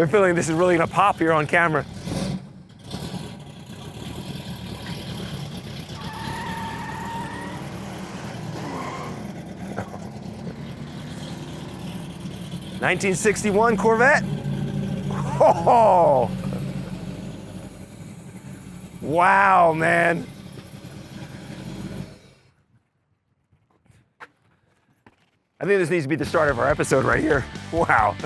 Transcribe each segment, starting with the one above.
I'm feeling this is really gonna pop here on camera. '61 Corvette. Oh, wow, man. I think this needs to be the start of our episode right here. Wow.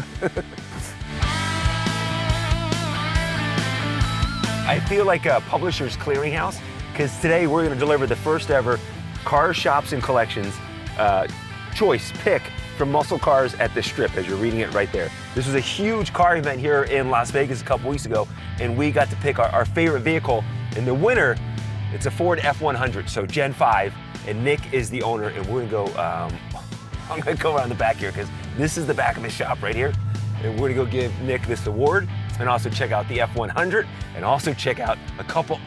I feel like a publisher's clearinghouse, because today we're gonna deliver the first ever Car Shops and Collections choice pick from muscle cars at the Strip, as you're reading it right there. This was a huge car event here in Las Vegas a couple weeks ago, and we got to pick our favorite vehicle. And the winner, it's a Ford F100, so Gen 5, and Nick is the owner, and we're gonna go, I'm gonna go around the back here, because this is the back of his shop right here, and we're gonna go give Nick this award, and also check out the F100, and also check out a couple,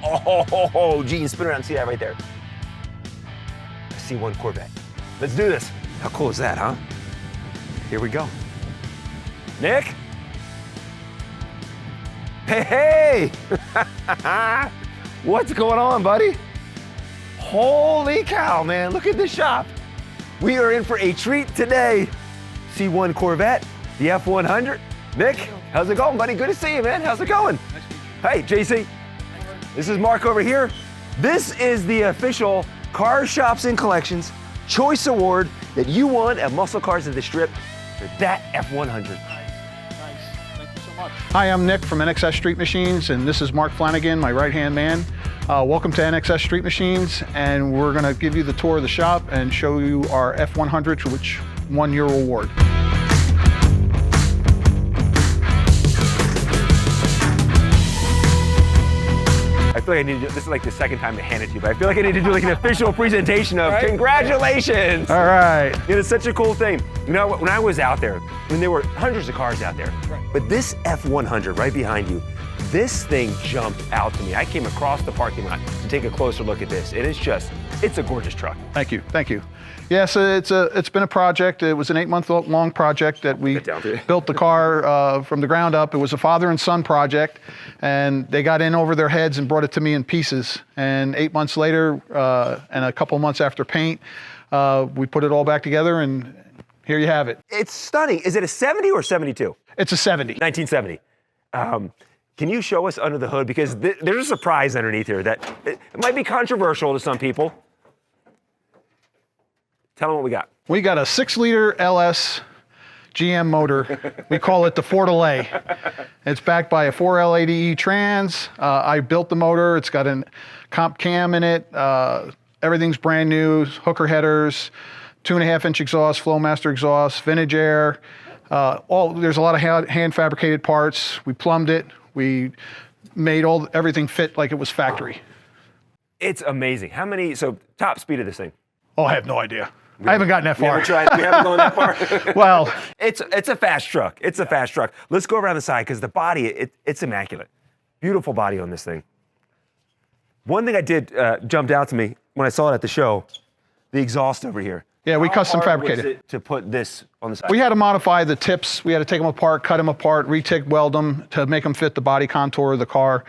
Gene, spin around and see that right there. A C1 Corvette. Let's do this. How cool is that, huh? Here we go. Nick? Hey! What's going on, buddy? Holy cow, man, look at this shop. We are in for a treat today. C1 Corvette, the F100. Nick, how's it going, buddy? Good to see you, man. How's it going? Hey, JC. This is Mark over here. This is the official Car Shops and Collections Choice Award that you won at Muscle Cars at the Strip for that F100. Nice. Thank you so much. Hi, I'm Nick from NXS Street Machines, and this is Mark Flanagan, my right-hand man. Welcome to NXS Street Machines, and we're gonna give you the tour of the shop and show you our F100s, which won your award. I feel like I need to do, this is like the second time to hand it to you, but I feel like I need to do like an official presentation of congratulations. All right. It's such a cool thing. You know, when I was out there, there were hundreds of cars out there, but this F100 right behind you, this thing jumped out to me. I came across the parking lot to take a closer look at this. It's a gorgeous truck. Thank you, thank you. Yes, it's been a project. It was an 8-month-long project that we built the car from the ground up. It was a father and son project, and they got in over their heads and brought it to me in pieces. And 8 months later, and a couple months after paint, we put it all back together, and here you have it. It's stunning. Is it a 70 or 72? It's a 70. 1970. Can you show us under the hood? Because there's a surprise underneath here that it might be controversial to some people. Tell them what we got. We got a 6-liter LS GM motor. We call it the Ford LA. It's backed by a 4L80E trans. I built the motor. It's got a comp cam in it. Everything's brand new, hooker headers, 2.5-inch exhaust, Flowmaster exhaust, vintage air. There's a lot of hand fabricated parts. We plumbed it. We made everything fit like it was factory. It's amazing. So top speed of this thing? Oh, I have no idea. I haven't gotten that far. We haven't gone that far? Well. It's a fast truck. It's a fast truck. Let's go around the side, because the body, it's immaculate. Beautiful body on this thing. One thing jumped out to me when I saw it at the show, the exhaust over here. Yeah, we custom fabricated. How hard was it to put this on the side? We had to modify the tips. We had to take them apart, cut them apart, re-TIG weld them to make them fit the body contour of the car,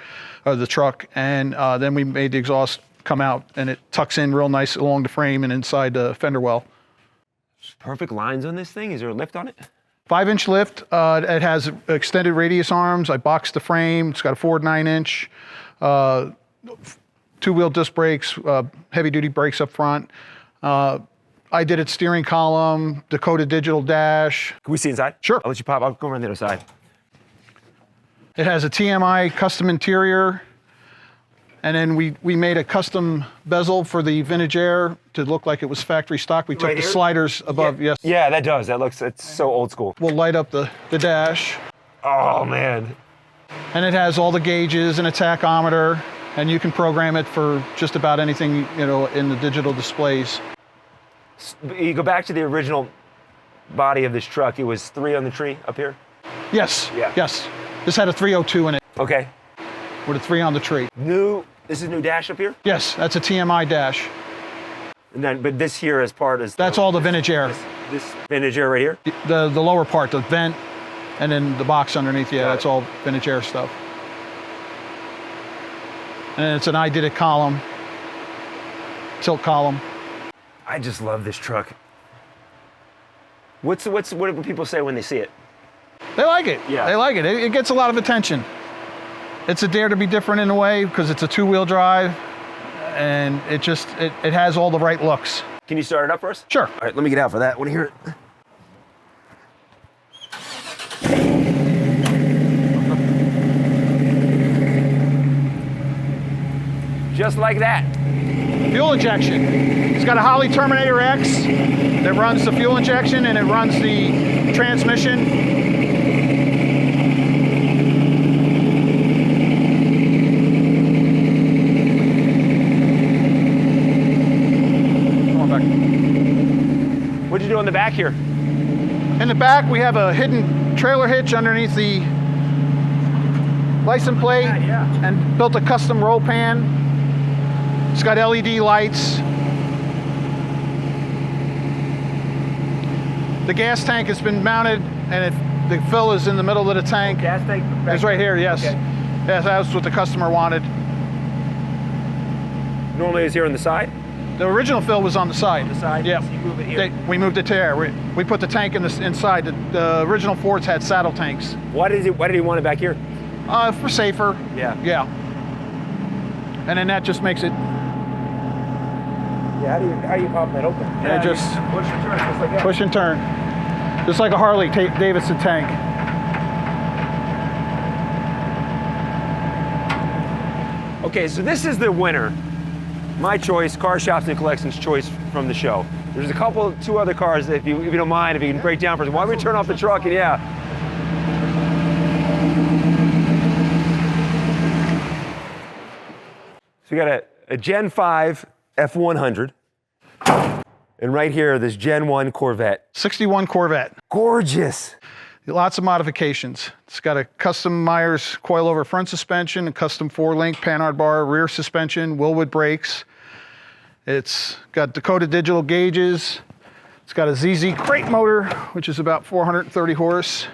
or the truck, and then we made the exhaust come out, and it tucks in real nice along the frame and inside the fender well. Perfect lines on this thing. Is there a lift on it? 5-inch lift. It has extended radius arms. I boxed the frame. It's got a Ford 9-inch, 2-wheel disc brakes, heavy-duty brakes up front. I did its steering column, Dakota digital dash. Can we see inside? Sure. I'll let you pop. I'll go around the other side. It has a TMI custom interior. And then we made a custom bezel for the vintage air to look like it was factory stock. We took the sliders above, yes. Yeah, that does. It's so old school. We'll light up the dash. Oh, man. And it has all the gauges and a tachometer, and you can program it for just about anything, in the digital displays. You go back to the original body of this truck, it was 3 on the tree up here? Yes, yeah. Yes. This had a 302 in it. Okay. With a 3 on the tree. This is new dash up here? Yes, that's a TMI dash. And then, but this here as part is... That's all the vintage air. This vintage air right here? The lower part, the vent, And then the box underneath, yeah, that's all vintage air stuff. And then it's an I did it column, tilt column. I just love this truck. What do people say when they see it? They like it. Yeah. They like it. It gets a lot of attention. It's a dare to be different in a way because it's a two-wheel drive, and it has all the right looks. Can you start it up for us? Sure. All right, let me get out for that. I want to hear it. Just like that. Fuel injection. It's got a Holley Terminator X that runs the fuel injection and it runs the transmission. Come on back. What'd you do on the back here? In the back, we have a hidden trailer hitch underneath the license plate and built a custom roll pan. It's got LED lights. The gas tank has been mounted and the fill is in the middle of the tank. Gas tank? It's right here, yes. Okay. Yes, that's what the customer wanted. Normally it's here on the side? The original fill was on the side. On the side? Yeah. So you move it here? We moved it to there. We put the tank inside. The original Fords had saddle tanks. Why did he want it back here? For safer. Yeah. Yeah. And then that just makes it. Yeah, how do you pop that open? Yeah, just push and turn, just like that. push and turn. Just like a Harley Davidson tank. Okay, so this is the winner. My choice, Car Shops and Collections choice from the show. There's two other cars, if you don't mind, if you can break down for us. Why don't we turn off the truck and yeah. So we got a Gen 5 F100. And right here, this Gen 1 Corvette. 61 Corvette. Gorgeous. Lots of modifications. It's got a custom Myers coilover front suspension, a custom 4-link Panhard bar rear suspension, Willwood brakes. It's got Dakota digital gauges. It's got a ZZ crate motor, which is about 430 horse.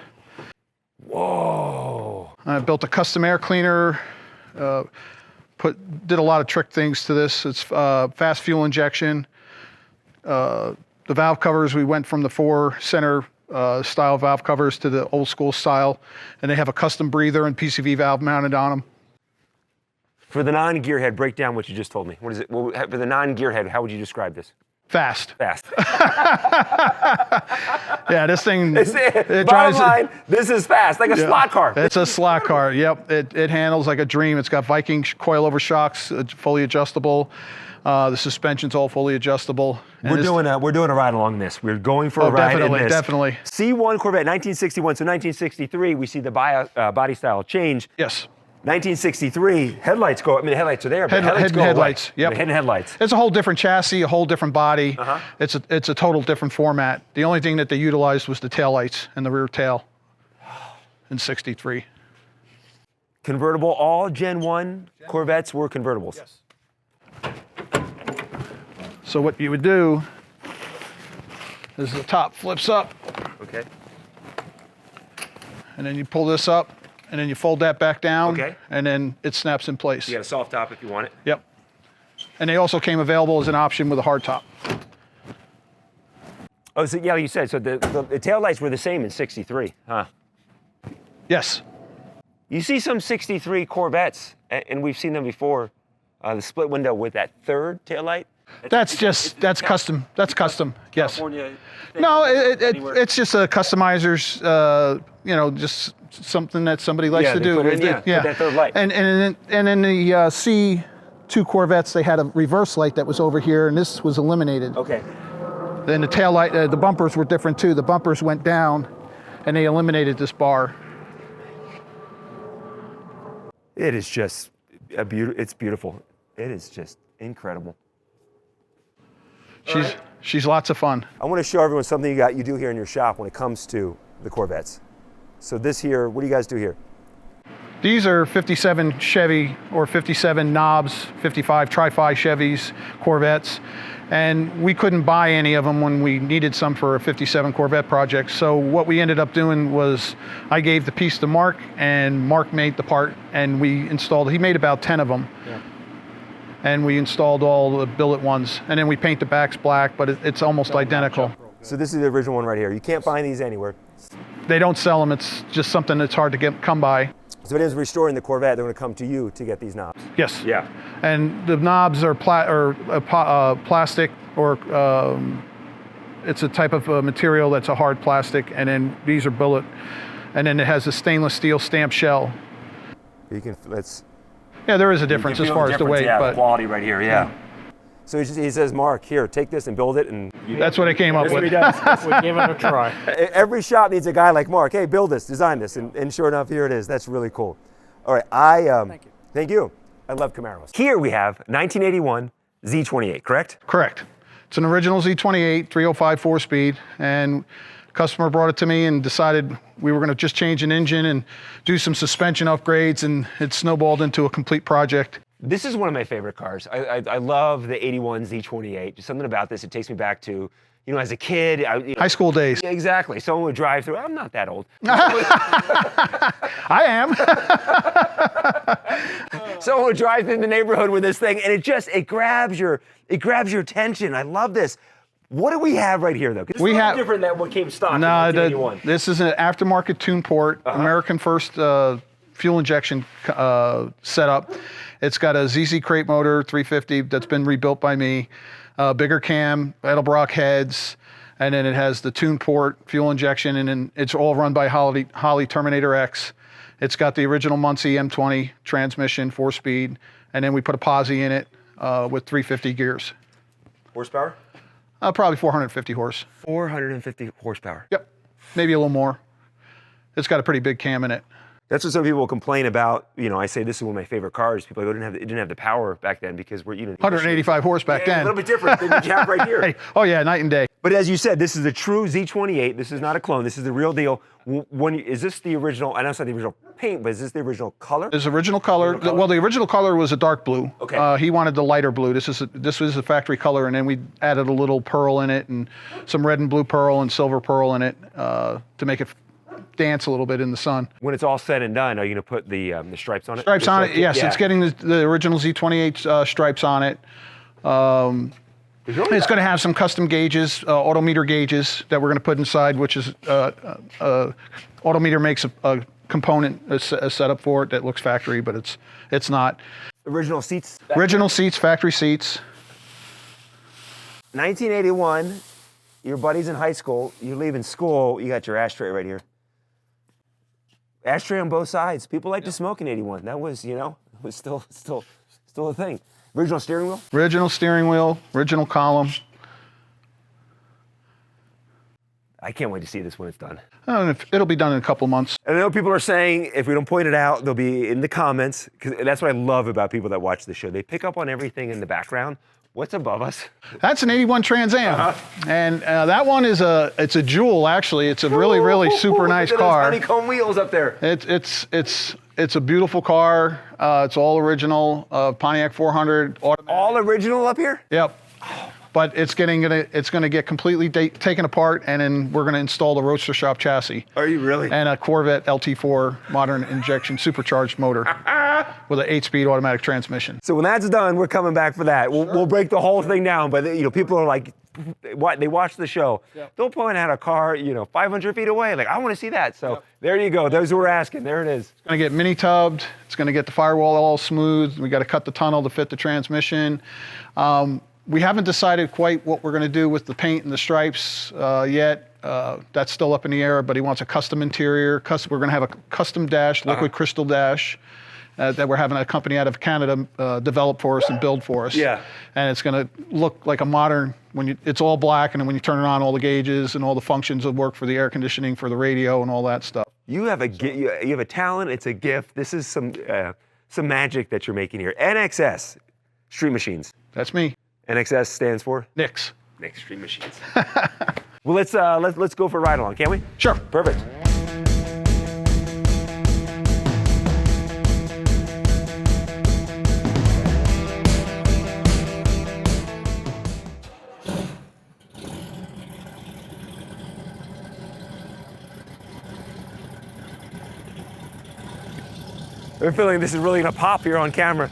Whoa. I built a custom air cleaner. Did a lot of trick things to this. It's fast fuel injection. The valve covers, we went from the 4-center style valve covers to the old school style, and they have a custom breather and PCV valve mounted on them. For the non-gearhead, break down what you just told me. What is it? For the non-gearhead, how would you describe this? Fast. Fast. Yeah, this thing. It drives. bottom line, this is fast, like a slot car. It's a slot car. Yep. It handles like a dream. It's got Viking coilover shocks, fully adjustable. The suspension's all fully adjustable. We're doing a ride along this. We're going for a ride in this. Definitely. C1 Corvette, 1961. So 1963, we see the body style change. Yes. 1963, headlights go. I mean, the headlights are there, but headlights go headlights. away. Yep. The hidden headlights. It's a whole different chassis, a whole different body. It's a total different format. The only thing that they utilized was the taillights and the rear tail in 63. Convertible, all Gen 1 Corvettes were convertibles. Yes. So what you would do is the top flips up. Okay. And then you pull this up, and then you fold that back down. Okay. And then it snaps in place. You got a soft top if you want it. Yep. And they also came available as an option with a hard top. Oh, so yeah, you said, so the taillights were the same in 63, huh? Yes. You see some 63 Corvettes, and we've seen them before, the split window with that third taillight. That's custom. That's custom. Yes. California. No, it's just a customizer's, just something that somebody likes to do. Put that third light. And in the C2 Corvettes, they had a reverse light that was over here, and this was eliminated. Okay. Then the tail light, the bumpers were different too. The bumpers went down, and they eliminated this bar. It is just it's beautiful. It is just incredible. She's lots of fun. I want to show everyone something you do here in your shop when it comes to the Corvettes. So this here, what do you guys do here? These are 57 Chevy or 57 knobs, 55 Tri-Fi Chevys, Corvettes. And we couldn't buy any of them when we needed some for a 57 Corvette project. So what we ended up doing was I gave the piece to Mark, and Mark made the part, and we installed, he made about 10 of them. Yeah. And we installed all the billet ones. And then we paint the backs black, but it's almost identical. So this is the original one right here. You can't find these anywhere. They don't sell them. It's just something that's hard to come by. So it is restoring the Corvette. They're going to come to you to get these knobs. Yes. Yeah. And the knobs are plastic, or it's a type of material that's a hard plastic, and then these are billet, and then it has a stainless steel stamped shell. You can Yeah, there is a difference as far as the weight, but the quality right here. Yeah. So he says, Mark, here, take this and build it, and that's what I came up with. We gave it a try. Every shop needs a guy like Mark. Hey, build this, design this, and sure enough, here it is. That's really cool. All right, thank you. I love Camaros. Here we have 1981 Z28, correct? Correct. It's an original Z28, 305 4-speed, and customer brought it to me and decided we were going to just change an engine and do some suspension upgrades, and it snowballed into a complete project. This is one of my favorite cars. I love the 81 Z28. Just something about this, it takes me back to, as a kid. High school days. Exactly. Someone would drive through. I'm not that old. I am. Someone would drive through the neighborhood with this thing, and it grabs your attention. I love this. What do we have right here, though? It's different than what came stock in 1981. This is an aftermarket tune port, American first fuel injection setup. It's got a ZZ crate motor, 350, that's been rebuilt by me, bigger cam, Edelbrock heads, and then it has the tune port, fuel injection, and then it's all run by Holley Terminator X. It's got the original Muncie M20 transmission, 4-speed, and then we put a posi in it with 350 gears. Horsepower? Probably 450 horse. 450 horsepower. Yep, maybe a little more. It's got a pretty big cam in it. That's what some people complain about. I say this is one of my favorite cars. People go, it didn't have the power back then because we're 185 horse back then. A little bit different than you have right here. Hey, oh yeah, night and day. But as you said, this is the true Z28. This is not a clone. This is the real deal. Is this the original? I know it's not the original paint, but is this the original color? This original color. Well, the original color was a dark blue. Okay. He wanted the lighter blue. This was the factory color, and then we added a little pearl in it, and some red and blue pearl and silver pearl in it to make it dance a little bit in the sun. When it's all said and done, are you going to put the stripes on it? Stripes on it, yes. Yeah. It's getting the original Z28 stripes on it. It's going to have some custom gauges, autometer gauges that we're going to put inside, which is autometer makes a component, a setup for it that looks factory, but it's not. Original seats? Original seats, factory seats. 1981, your buddy's in high school, you're leaving school, you got your ashtray right here. Ashtray on both sides. People like to smoke in 81. That was, it was still a thing. Original steering wheel? Original steering wheel, original column. I can't wait to see this when it's done. It'll be done in a couple months. And I know people are saying, if we don't point it out, they'll be in the comments, because that's what I love about people that watch the show. They pick up on everything in the background. What's above us? That's an 81 Trans Am, and that one is it's a jewel, actually. It's a really super nice car. Those honeycomb wheels up there. It's a beautiful car. It's all original, Pontiac 400. Automatic. All original up here? Yep. But it's gonna get completely taken apart, and then we're gonna install the Roadster Shop chassis. Are you really? And a Corvette LT4 modern injection supercharged motor with an 8-speed automatic transmission. So when that's done, we're coming back for that. We'll break the whole thing down. But people are like, they watch the show. Yep. They'll point out a car, 500 feet away. Like, I want to see that. So There you go. Those who were asking, there it is. It's gonna get mini tubbed. It's gonna get the firewall all smooth. We got to cut the tunnel to fit the transmission. We haven't decided quite what we're going to do with the paint and the stripes yet. That's still up in the air, but he wants a custom interior. We're going to have a custom dash, liquid crystal dash, that we're having a company out of Canada develop for us and build for us. Yeah. And it's going to look like a modern, it's all black, and then when you turn it on, all the gauges and all the functions will work for the air conditioning, for the radio, and all that stuff. You have a talent. It's a gift. This is some magic that you're making here. NXS Street Machines. That's me. NXS stands for? Nix. Nix Street Machines. Well, let's go for a ride along, can't we? Sure. Perfect. I'm feeling this is really gonna pop here on camera.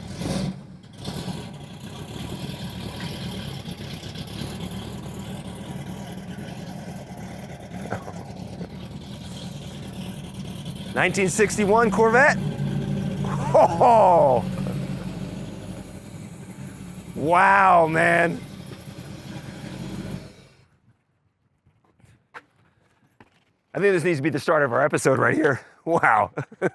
...1961 Corvette. Oh! Wow, man. I think this needs to be the start of our episode right here. Wow. Yeah,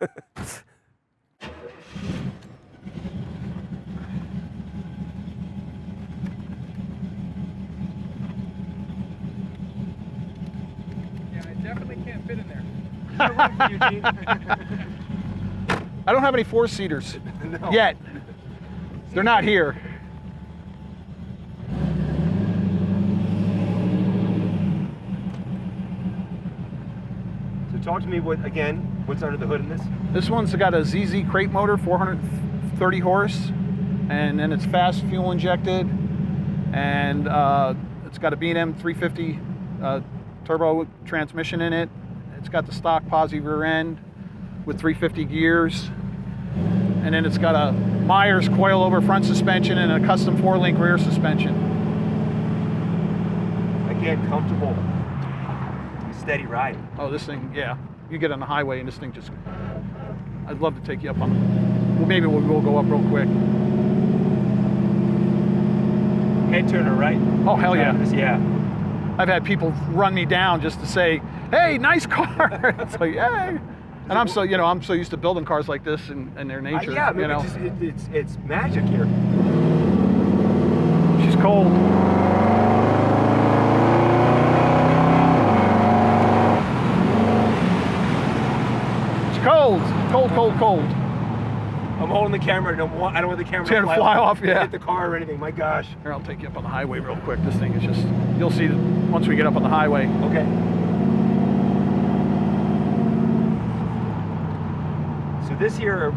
I definitely can't fit in there. I don't have any four-seaters yet. They're not here. So talk to me what's under the hood in this? This one's got a ZZ crate motor, 430 horse, and then it's fast fuel injected, and it's got a B&M 350 turbo transmission in it. It's got the stock posi rear end with 350 gears, and then it's got a Myers coilover front suspension and a custom 4-link rear suspension. Again, comfortable, steady ride. Oh, this thing, yeah. You get on the highway and this thing just, I'd love to take you up on, well, maybe we'll go up real quick. Head turner, right? Oh, hell yeah. Yeah. I've had people run me down just to say, hey, nice car. It's like, hey. And I'm so used to building cars like this and their nature. Yeah, I mean, it's magic here. She's cold. It's cold. Cold, cold, cold. I'm holding the camera. I don't want the camera to fly off. Yeah. Hit the car or anything. My gosh. Here, I'll take you up on the highway real quick. This thing is just, you'll see once we get up on the highway. Okay. So this here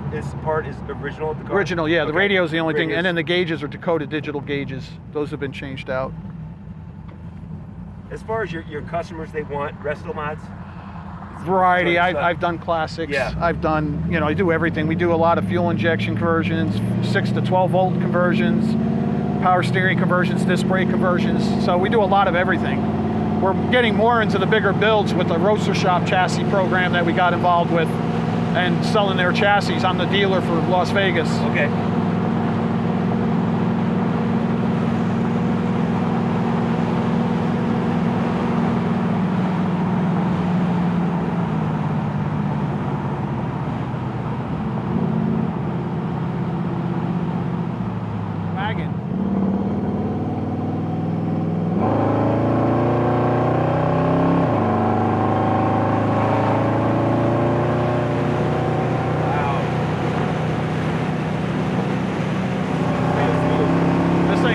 part is original at the car? Original, yeah. Okay. The radio is the only thing, and then the gauges are Dakota digital gauges. Those have been changed out. As far as your customers, they want resto mods? Variety. I've done classics. Yeah. I've done, I do everything. We do a lot of fuel injection conversions, 6 to 12 volt conversions, power steering conversions, disc brake conversions. So we do a lot of everything. We're getting more into the bigger builds with the Roadster Shop chassis program that we got involved with and selling their chassis. I'm the dealer for Las Vegas. Okay.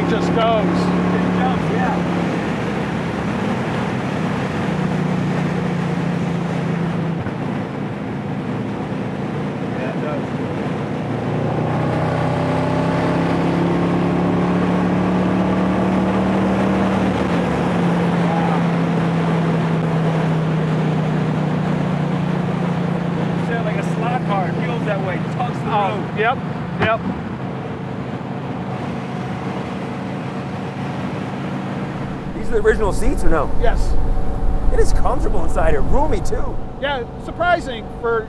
Just goes. It jumps, yeah. Yeah, it does. Wow. It's like a slot car. It feels that way. It tugs the road. Yep, yep. These are the original seats or no? Yes. It is comfortable inside here, roomy too. Yeah, surprising for,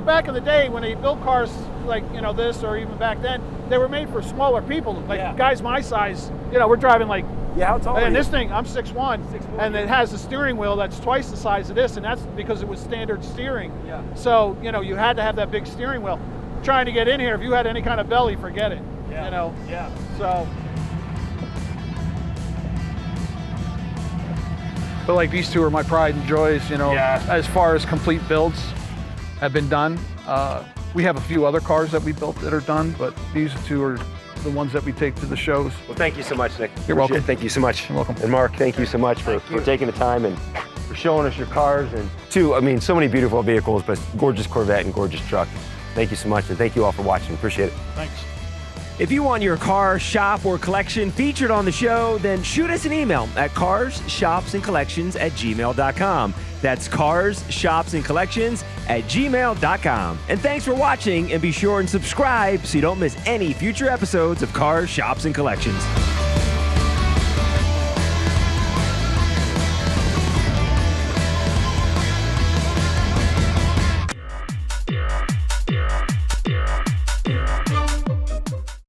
back in the day when they built cars like, this or even back then, they were made for smaller people, like guys my size. We're driving like, how tall are you? And this thing, I'm 6'1", and it has a steering wheel that's twice the size of this, and that's because it was standard steering. Yeah. So, you had to have that big steering wheel. Trying to get in here, if you had any kind of belly, forget it. Yeah. Yeah. So. But like these two are my pride and joys, as far as complete builds have been done. We have a few other cars that we built that are done, but these two are the ones that we take to the shows. Well, thank you so much, Nick. You're welcome. Thank you so much. You're welcome. And Mark, thank you so much for taking the time and for showing us your cars. And so many beautiful vehicles, but gorgeous Corvette and gorgeous truck. Thank you so much, and thank you all for watching. Appreciate it. Thanks. If you want your car, shop, or collection featured on the show, then shoot us an email at carshopsandcollections@gmail.com. That's carshopsandcollections@gmail.com. And thanks for watching, and be sure and subscribe so you don't miss any future episodes of Cars, Shops, and Collections.